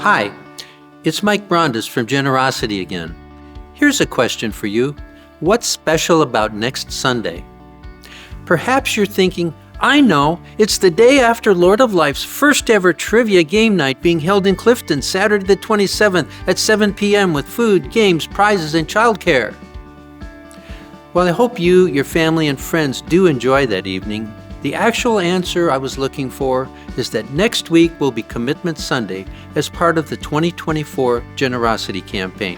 Hi, it's Mike Brandes from Generosity again. Here's a question for you. What's special about next Sunday? Perhaps you're thinking, I know, it's the day after Lord of Life's first ever trivia game night being held in Clifton, Saturday the 27th at 7 p.m. with food, games, prizes, and childcare. Well, I hope you, your family, and friends do enjoy that evening. The actual answer I was looking for is that next week will be Commitment Sunday as part of the 2024 Generosity Campaign.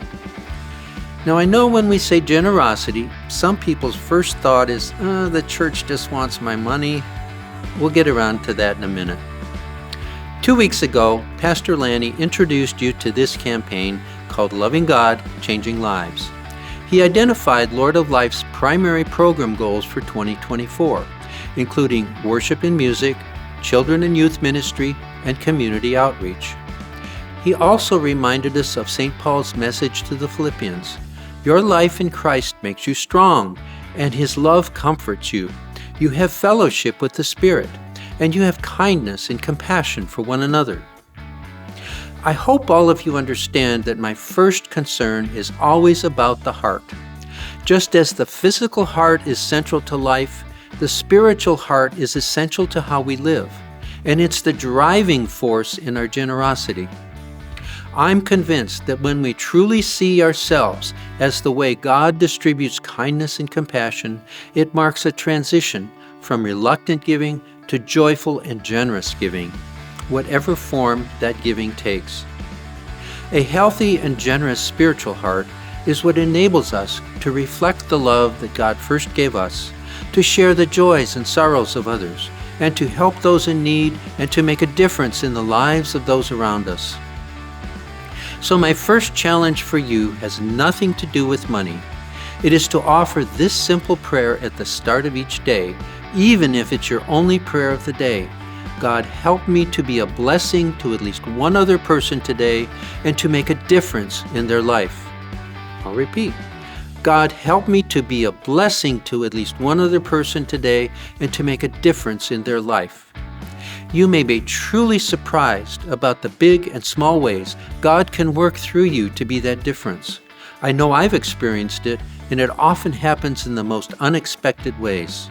Now, I know when we say generosity, some people's first thought is, the church just wants my money. We'll get around to that in a minute. 2 weeks ago, Pastor Lanny introduced you to this campaign called Loving God, Changing Lives. He identified Lord of Life's primary program goals for 2024, including worship and music, children and youth ministry, and community outreach. He also reminded us of St. Paul's message to the Philippians. Your life in Christ makes you strong, and His love comforts you. You have fellowship with the Spirit, and you have kindness and compassion for one another. I hope all of you understand that my first concern is always about the heart. Just as the physical heart is central to life, the spiritual heart is essential to how we live, and it's the driving force in our generosity. I'm convinced that when we truly see ourselves as the way God distributes kindness and compassion, it marks a transition from reluctant giving to joyful and generous giving, whatever form that giving takes. A healthy and generous spiritual heart is what enables us to reflect the love that God first gave us, to share the joys and sorrows of others, and to help those in need and to make a difference in the lives of those around us. So my first challenge for you has nothing to do with money. It is to offer this simple prayer at the start of each day, even if it's your only prayer of the day. God, help me to be a blessing to at least one other person today and to make a difference in their life. I'll repeat. God, help me to be a blessing to at least one other person today and to make a difference in their life. You may be truly surprised about the big and small ways God can work through you to be that difference. I know I've experienced it, and it often happens in the most unexpected ways.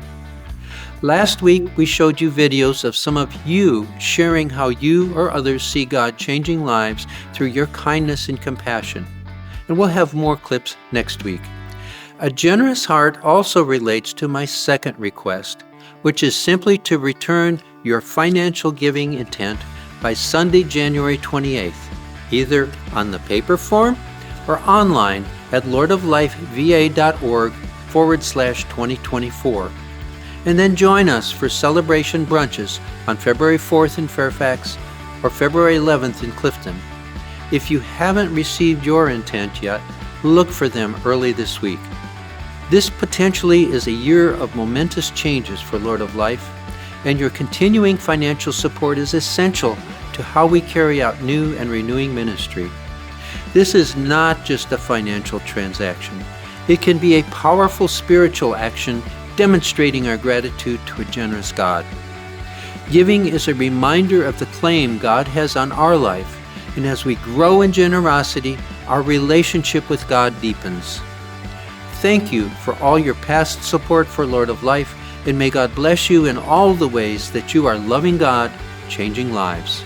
Last week, we showed you videos of some of you sharing how you or others see God changing lives through your kindness and compassion. And we'll have more clips next week. A generous heart also relates to my second request, which is simply to return your financial giving intent by Sunday, January 28th, either on the paper form or online at lordoflifeva.org/2024. And then join us for celebration brunches on February 4th in Fairfax or February 11th in Clifton. If you haven't received your intent yet, look for them early this week. This potentially is a year of momentous changes for Lord of Life, and your continuing financial support is essential to how we carry out new and renewing ministry. This is not just a financial transaction. It can be a powerful spiritual action demonstrating our gratitude to a generous God. Giving is a reminder of the claim God has on our life, and as we grow in generosity, our relationship with God deepens. Thank you for all your past support for Lord of Life, and may God bless you in all the ways that you are loving God, changing lives.